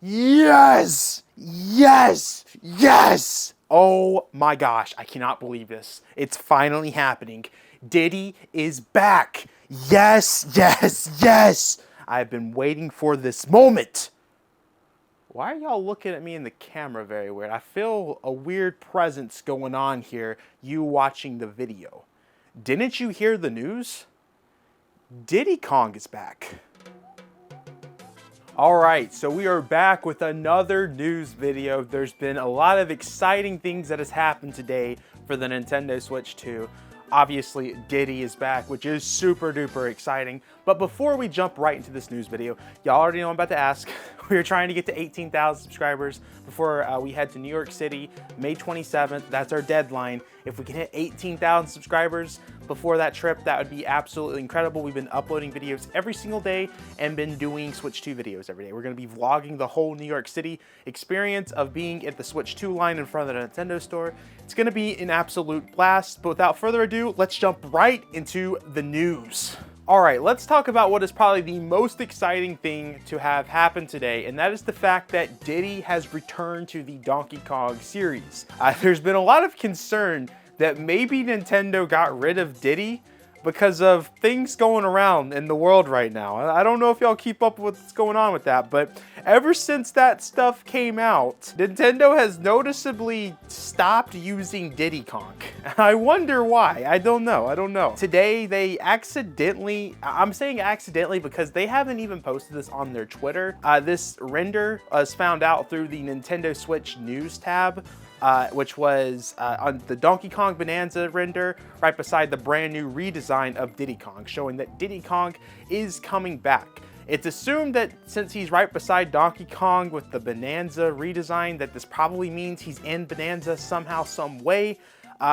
Yes! Yes! Yes! Oh my gosh, I cannot believe this. It's finally happening. Diddy is back. Yes, yes, yes! I've been waiting for this moment. Why are y'all looking at me in the camera very weird? I feel a weird presence going on here, you watching the video. Didn't you hear the news? Diddy Kong is back. Alright, so we are back with another news video. There's been a lot of exciting things that has happened today for the Nintendo Switch 2. Obviously, Diddy is back, which is super duper exciting. But before we jump right into this news video, y'all already know I'm about to ask. We're trying to get to 18,000 subscribers before we head to New York City, May 27th. That's our deadline. If we can hit 18,000 subscribers before that trip, that would be absolutely incredible. We've been uploading videos every single day and been doing Switch 2 videos every day. We're going to be vlogging the whole New York City experience of being at the Switch 2 line in front of the Nintendo store. It's going to be an absolute blast, but without further ado, let's jump right into the news. Alright, let's talk about what is probably the most exciting thing to have happened today, and that is the fact that Diddy has returned to the Donkey Kong series. There's been a lot of concern that maybe Nintendo got rid of Diddy because of things going around in the world right now. I don't know if y'all keep up with what's going on with that, but ever since that stuff came out, Nintendo has noticeably stopped using Diddy Kong. I wonder why. I don't know. Today, they accidentally, I'm saying accidentally because they haven't even posted this on their Twitter. This render was found out through the Nintendo Switch News tab, which was on the Donkey Kong Bonanza render right beside the brand new redesign of Diddy Kong, showing that Diddy Kong is coming back. It's assumed that since he's right beside Donkey Kong with the Bonanza redesign, that this probably means he's in Bonanza somehow, some way.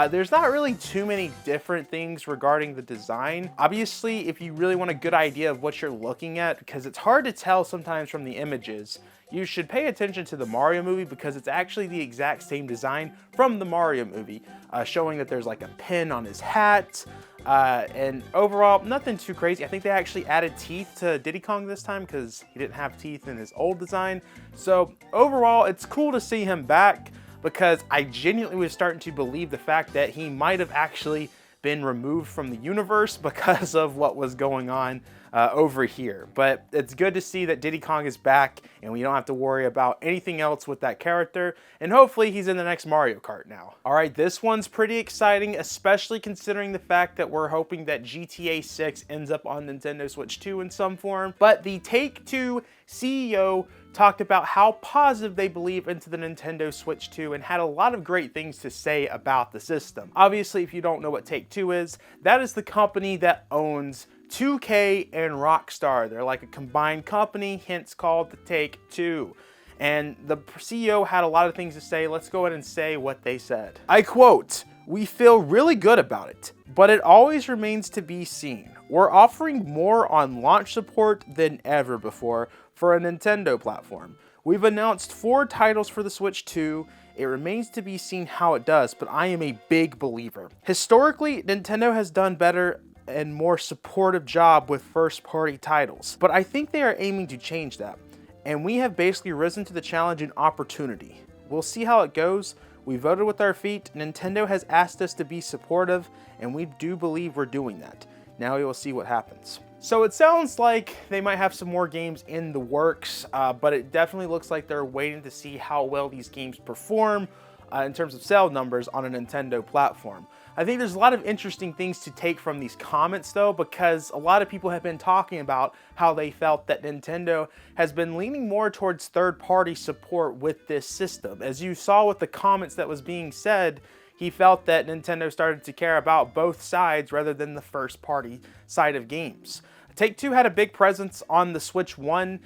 There's not really too many different things regarding the design. Obviously, if you really want a good idea of what you're looking at, because it's hard to tell sometimes from the images, you should pay attention to the Mario movie because it's actually the exact same design from the Mario movie, showing that there's like a pin on his hat, and overall, nothing too crazy. I think they actually added teeth to Diddy Kong this time because he didn't have teeth in his old design. So overall, it's cool to see him back because I genuinely was starting to believe the fact that he might have actually been removed from the universe because of what was going on over here. But it's good to see that Diddy Kong is back and we don't have to worry about anything else with that character, and hopefully he's in the next Mario Kart now. Alright, this one's pretty exciting, especially considering the fact that we're hoping that GTA 6 ends up on Nintendo Switch 2 in some form. But the Take-Two CEO talked about how positive they believe into the Nintendo Switch 2 and had a lot of great things to say about the system. Obviously, if you don't know what Take-Two is, that is the company that owns 2K and Rockstar. They're like a combined company, hence called the Take-Two. And the CEO had a lot of things to say. Let's go ahead and say what they said. I quote, "We feel really good about it, but it always remains to be seen. We're offering more on launch support than ever before for a Nintendo platform. We've announced 4 titles for the Switch 2. It remains to be seen how it does, but I am a big believer. Historically, Nintendo has done better and more supportive job with first-party titles, but I think they are aiming to change that, and we have basically risen to the challenge and opportunity. We'll see how it goes. We voted with our feet. Nintendo has asked us to be supportive, and we do believe we're doing that. Now we will see what happens." So it sounds like they might have some more games in the works, but it definitely looks like they're waiting to see how well these games perform in terms of sale numbers on a Nintendo platform. I think there's a lot of interesting things to take from these comments though, because a lot of people have been talking about how they felt that Nintendo has been leaning more towards third-party support with this system. As you saw with the comments that was being said, he felt that Nintendo started to care about both sides rather than the first-party side of games. Take-Two had a big presence on the Switch 1.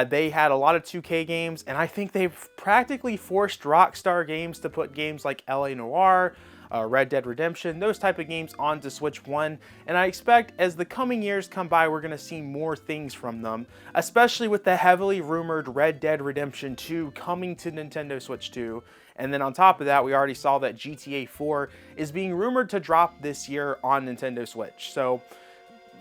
They had a lot of 2K games, and I think they've practically forced Rockstar Games to put games like LA Noire, Red Dead Redemption, those type of games onto Switch 1, and I expect as the coming years come by, we're going to see more things from them, especially with the heavily rumored Red Dead Redemption 2 coming to Nintendo Switch 2, and then on top of that, we already saw that GTA 4 is being rumored to drop this year on Nintendo Switch. So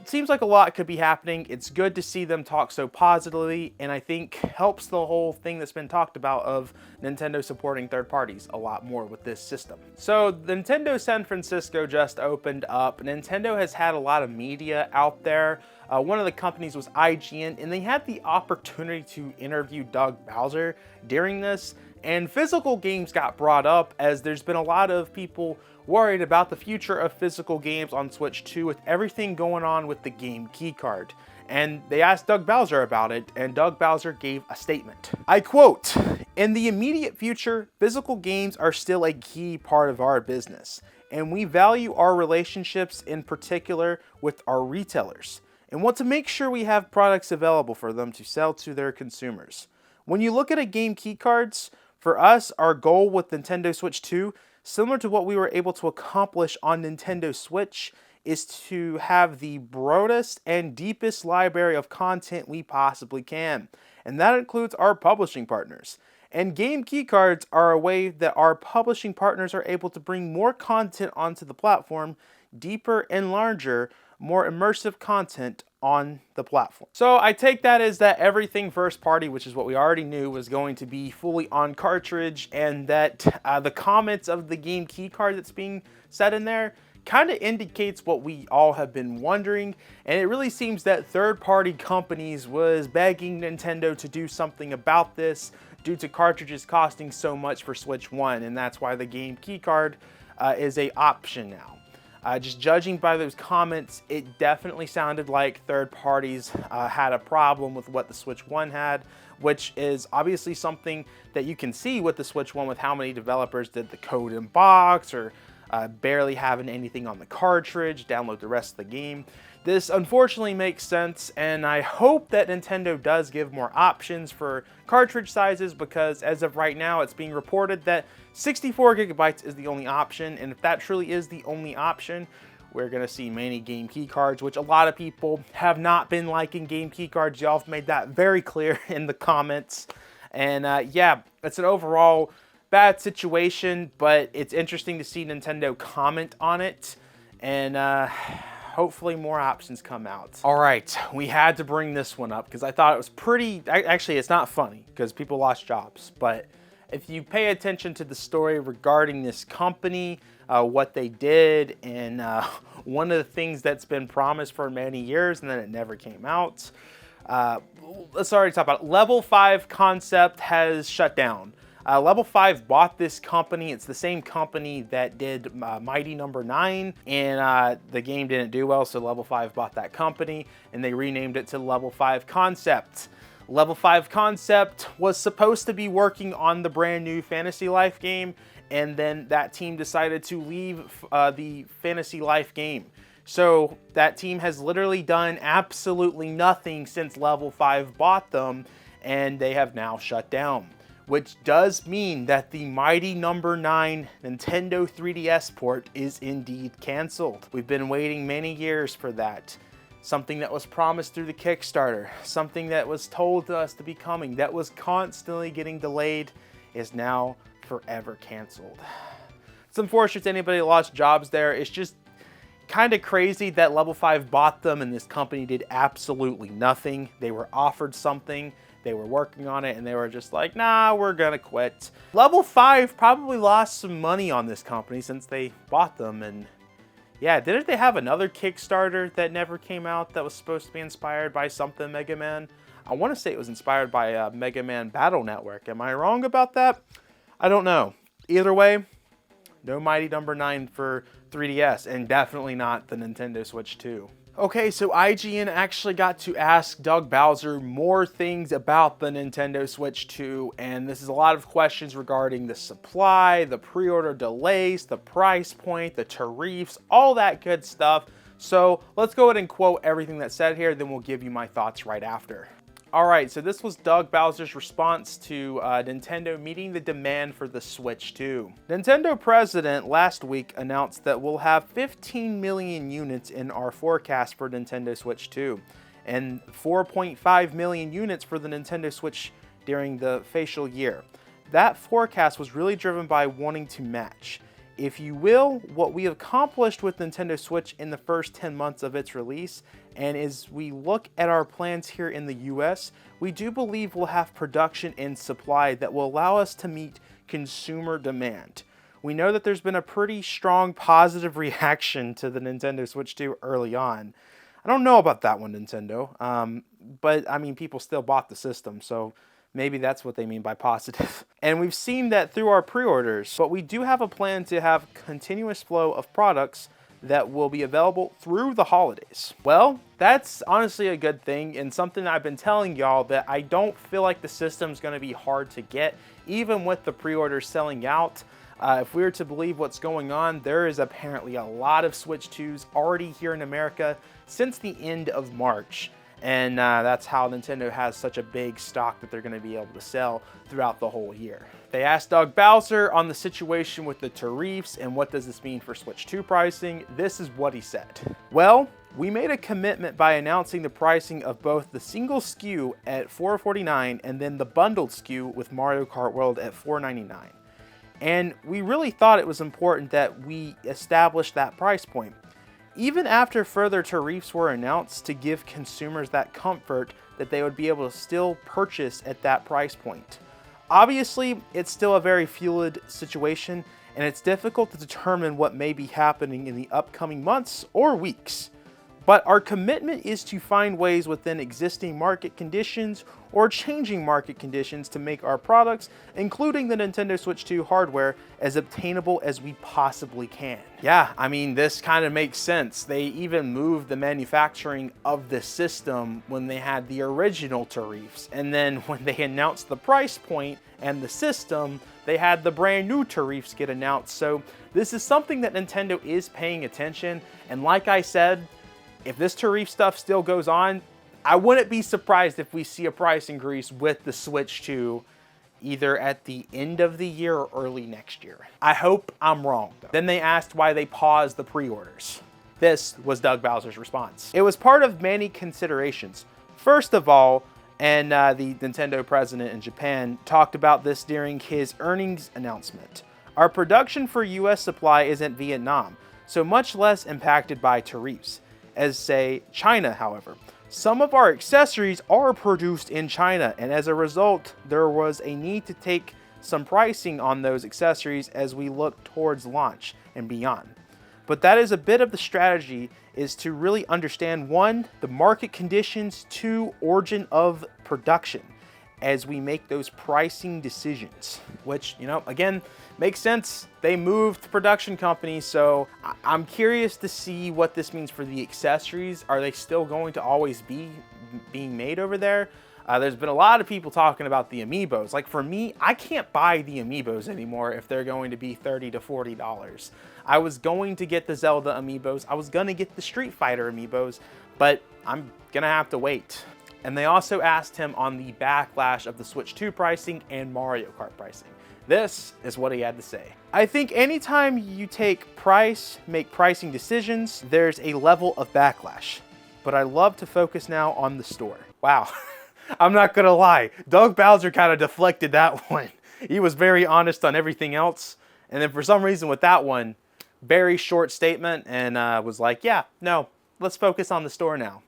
seems like a lot could be happening. It's good to see them talk so positively, and I think helps the whole thing that's been talked about of Nintendo supporting third parties a lot more with this system. So Nintendo San Francisco just opened up. Nintendo has had a lot of media out there. One of the companies was IGN, and they had the opportunity to interview Doug Bowser during this, and physical games got brought up as there's been a lot of people worried about the future of physical games on Switch 2 with everything going on with the game keycard. And they asked Doug Bowser about it, and Doug Bowser gave a statement. I quote, "In the immediate future, physical games are still a key part of our business, and we value our relationships in particular with our retailers, and want to make sure we have products available for them to sell to their consumers. When you look at a game keycards, for us, our goal with Nintendo Switch 2, similar to what we were able to accomplish on Nintendo Switch, is to have the broadest and deepest library of content we possibly can. And that includes our publishing partners. And game keycards are a way that our publishing partners are able to bring more content onto the platform, deeper and larger, more immersive content on the platform." So I take that as that everything first party, which is what we already knew, was going to be fully on cartridge, and that the comments of the game keycard that's being said in there kind of indicates what we all have been wondering, and it really seems that third-party companies was begging Nintendo to do something about this due to cartridges costing so much for Switch 1, and that's why the game keycard is an option now. Just judging by those comments, it definitely sounded like third parties had a problem with what the Switch 1 had, which is obviously something that you can see with the Switch 1 with how many developers did the code in box or barely having anything on the cartridge, download the rest of the game. This unfortunately makes sense, and I hope that Nintendo does give more options for cartridge sizes, because as of right now, it's being reported that 64 gigabytes is the only option, and if that truly is the only option, we're going to see many game keycards, which a lot of people have not been liking game keycards. Y'all have made that very clear in the comments, and yeah, it's an overall bad situation, but it's interesting to see Nintendo comment on it, and hopefully more options come out. All right, we had to bring this one up because I thought it was pretty, actually it's not funny because people lost jobs, but if you pay attention to the story regarding this company, what they did, and one of the things that's been promised for many years and then it never came out. Let's already talk about it. Level 5 Comcept has shut down. Level 5 bought this company. It's the same company that did Mighty Number 9, and the game didn't do well, so Level 5 bought that company, and they renamed it to Level 5 Comcept. Level 5 Comcept was supposed to be working on the brand new Fantasy Life game, and then that team decided to leave the Fantasy Life game. So that team has literally done absolutely nothing since Level 5 bought them, and they have now shut down. Which does mean that the Mighty Number 9 Nintendo 3DS port is indeed canceled. We've been waiting many years for that. Something that was promised through the Kickstarter, something that was told to us to be coming, that was constantly getting delayed, is now forever canceled. It's unfortunate to anybody that lost jobs there. It's just kind of crazy that Level 5 bought them and this company did absolutely nothing. They were offered something, they were working on it, and they were just like, nah, we're gonna quit. Level 5 probably lost some money on this company since they bought them, and yeah, didn't they have another Kickstarter that never came out that was supposed to be inspired by something Mega Man? I want to say it was inspired by Mega Man Battle Network. Am I wrong about that? I don't know. Either way, no Mighty Number 9 for 3DS, and definitely not the Nintendo Switch 2. Okay, so IGN actually got to ask Doug Bowser more things about the Nintendo Switch 2, and this is a lot of questions regarding the supply, the pre-order delays, the price point, the tariffs, all that good stuff. So let's go ahead and quote everything that's said here, then we'll give you my thoughts right after. All right, so this was Doug Bowser's response to Nintendo meeting the demand for the Switch 2. Nintendo president last week announced that we'll have 15 million units in our forecast for Nintendo Switch 2, and 4.5 million units for the Nintendo Switch during the facial year. That forecast was really driven by wanting to match. if you will, what we accomplished with Nintendo Switch in the first 10 months of its release. And as we look at our plans here in the US, we do believe we'll have production and supply that will allow us to meet consumer demand. We know that there's been a pretty strong positive reaction to the Nintendo Switch 2 early on. I don't know about that one, Nintendo, but I mean, people still bought the system, so maybe that's what they mean by positive. And we've seen that through our pre-orders, but we do have a plan to have continuous flow of products that will be available through the holidays. Well, that's honestly a good thing, and something I've been telling y'all, that I don't feel like the system's gonna be hard to get, even with the pre-orders selling out. If we were to believe what's going on, there is apparently a lot of Switch 2s already here in America since the end of March. And that's how Nintendo has such a big stock that they're going to be able to sell throughout the whole year. They asked Doug Bowser on the situation with the tariffs and what does this mean for Switch 2 pricing. This is what he said. Well, we made a commitment by announcing the pricing of both the single SKU at $449 and then the bundled SKU with Mario Kart World at $499. And we really thought it was important that we established that price point, even after further tariffs were announced, to give consumers that comfort that they would be able to still purchase at that price point. Obviously, it's still a very fluid situation, and it's difficult to determine what may be happening in the upcoming months or weeks. But our commitment is to find ways within existing market conditions or changing market conditions to make our products, including the Nintendo Switch 2 hardware, as obtainable as we possibly can. Yeah, I mean, this kind of makes sense. They even moved the manufacturing of the system when they had the original tariffs. And then when they announced the price point and the system, they had the brand new tariffs get announced. So this is something that Nintendo is paying attention. And like I said, if this tariff stuff still goes on, I wouldn't be surprised if we see a price increase with the Switch 2 either at the end of the year or early next year. I hope I'm wrong, though. Then they asked why they paused the pre-orders. This was Doug Bowser's response. It was part of many considerations. First of all, and the Nintendo president in Japan talked about this during his earnings announcement. Our production for US supply isn't Vietnam, so much less impacted by tariffs as, say, China, however. Some of our accessories are produced in China, and as a result, there was a need to take some pricing on those accessories as we look towards launch and beyond. But that is a bit of the strategy, is to really understand, one, the market conditions, two, origin of production, as we make those pricing decisions, which, you know, again, makes sense. They moved production companies, so I'm curious to see what this means for the accessories. Are they still going to always be being made over there? There's been a lot of people talking about the amiibos. Like for me, I can't buy the amiibos anymore if they're going to be $30 to $40. I was going to get the Zelda amiibos. I was gonna get the Street Fighter amiibos, but I'm gonna have to wait. And they also asked him on the backlash of the Switch 2 pricing and Mario Kart pricing. This is what he had to say. I think anytime you make pricing decisions, there's a level of backlash. But I love to focus now on the store. Wow, I'm not gonna lie. Doug Bowser kind of deflected that one. He was very honest on everything else. And then for some reason with that one, very short statement and was like, yeah, no, let's focus on the store now.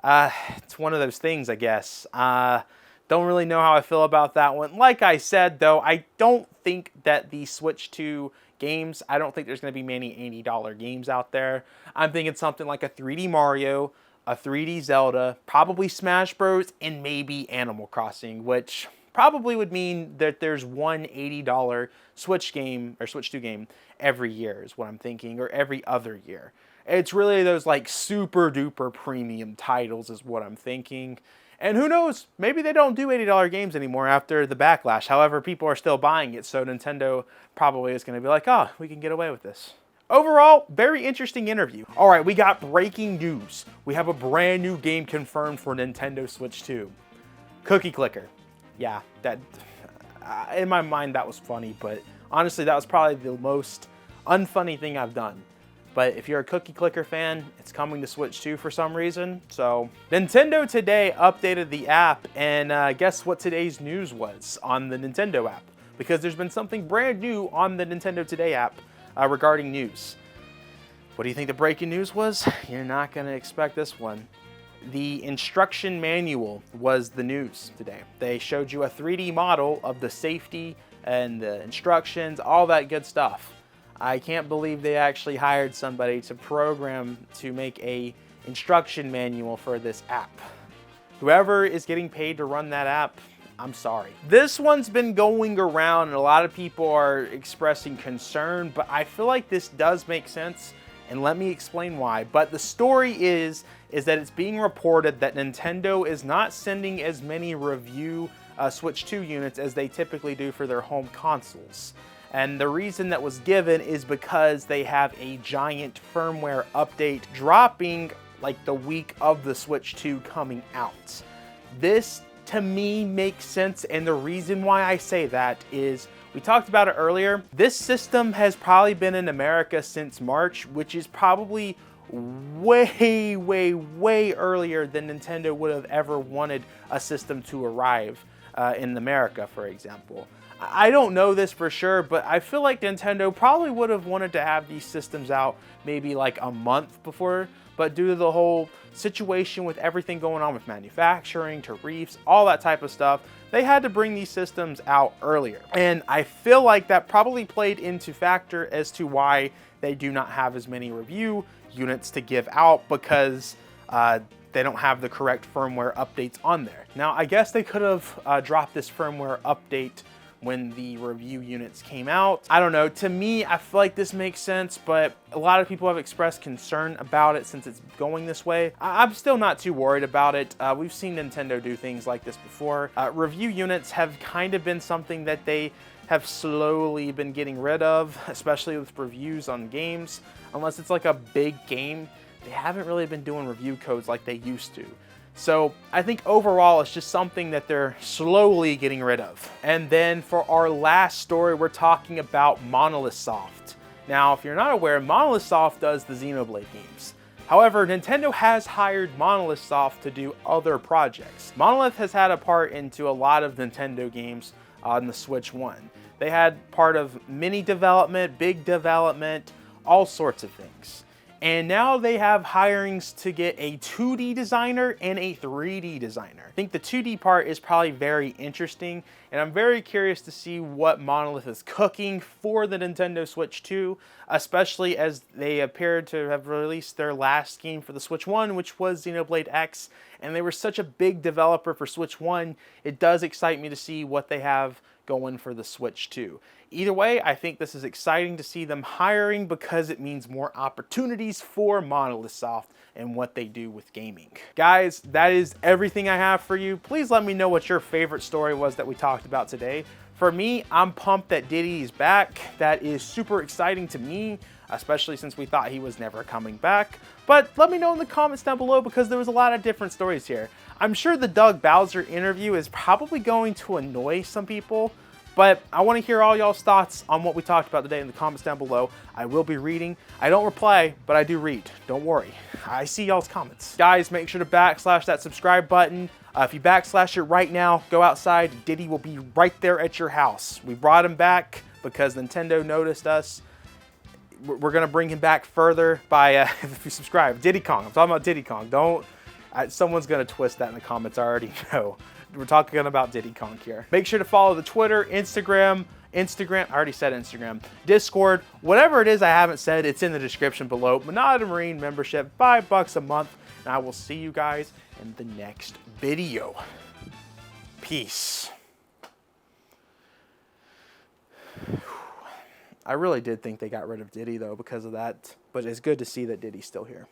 It's one of those things, I guess. Don't really know how I feel about that one. Like I said, though, I don't think that the Switch 2 games, I don't think there's going to be many $80 games out there. I'm thinking something like a 3D Mario, a 3D Zelda, probably Smash Bros, and maybe Animal Crossing, which probably would mean that there's one $80 Switch game or Switch 2 game every year is what I'm thinking, or every other year. It's really those like super duper premium titles is what I'm thinking. And who knows, maybe they don't do $80 games anymore after the backlash. However, people are still buying it, so Nintendo probably is going to be like, oh, we can get away with this. Overall, very interesting interview. All right, we got breaking news. We have a brand new game confirmed for Nintendo Switch 2. Cookie Clicker. Yeah, that in my mind that was funny, but honestly, that was probably the most unfunny thing I've done. But if you're a Cookie Clicker fan, it's coming to Switch 2 for some reason. So Nintendo today updated the app, and guess what today's news was on the Nintendo app? Because there's been something brand new on the Nintendo Today app. regarding news. What do you think the breaking news was? You're not going to expect this one. The instruction manual was the news today. They showed you a 3D model of the safety and the instructions, all that good stuff. I can't believe they actually hired somebody to program to make a instruction manual for this app. Whoever is getting paid to run that app, I'm sorry. This one's been going around and a lot of people are expressing concern, but I feel like this does make sense, and let me explain why. But the story is that it's being reported that Nintendo is not sending as many review Switch 2 units as they typically do for their home consoles. And the reason that was given is because they have a giant firmware update dropping like the week of the Switch 2 coming out. This to me makes sense, and the reason why I say that is, we talked about it earlier, this system has probably been in America since March, which is probably way earlier than Nintendo would have ever wanted a system to arrive in America, for example. I don't know this for sure, but I feel like Nintendo probably would have wanted to have these systems out maybe like a month before, but due to the whole situation with everything going on with manufacturing, tariffs, all that type of stuff, they had to bring these systems out earlier. And I feel like that probably played into factor as to why they do not have as many review units to give out, because they don't have the correct firmware updates on there. Now, I guess they could have dropped this firmware update when the review units came out. I don't know, to me, I feel like this makes sense, but a lot of people have expressed concern about it since it's going this way. I'm still not too worried about it. We've seen Nintendo do things like this before. Review units have kind of been something that they have slowly been getting rid of, especially with reviews on games. Unless it's like a big game, they haven't really been doing review codes like they used to. So I think overall it's just something that they're slowly getting rid of. And then for our last story, we're talking about Monolith Soft. Now, if you're not aware, Monolith Soft does the Xenoblade games. However, Nintendo has hired Monolith Soft to do other projects. Monolith has had a part into a lot of Nintendo games on the Switch 1. They had part of mini development, big development, all sorts of things. And now they have hirings to get a 2D designer and a 3D designer. I think the 2D part is probably very interesting, and I'm very curious to see what Monolith is cooking for the Nintendo Switch 2, especially as they appeared to have released their last game for the Switch 1, which was Xenoblade X, and they were such a big developer for Switch 1, it does excite me to see what they have going for the Switch 2. Either way, I think this is exciting to see them hiring, because it means more opportunities for Monolith Soft and what they do with gaming. Guys, that is everything I have for you. Please let me know what your favorite story was that we talked about today. For me, I'm pumped that Diddy is back. That is super exciting to me, especially since we thought he was never coming back. But let me know in the comments down below, because there was a lot of different stories here. I'm sure the Doug Bowser interview is probably going to annoy some people, but I want to hear all y'all's thoughts on what we talked about today in the comments down below. I will be reading. I don't reply, but I do read. Don't worry. I see y'all's comments. Guys, make sure to backslash that subscribe button. If you backslash it right now, go outside. Diddy will be right there at your house. We brought him back because Nintendo noticed us. We're going to bring him back further by, if you subscribe, Diddy Kong. I'm talking about Diddy Kong. Don't, someone's going to twist that in the comments. I already know. We're talking about Diddy Kong here. Make sure to follow the Twitter, Instagram, I already said Instagram, Discord, whatever it is I haven't said, it's in the description below. Monado Marine membership, $5 a month, and I will see you guys in the next video. Peace. I really did think they got rid of Diddy though because of that, but it's good to see that Diddy's still here.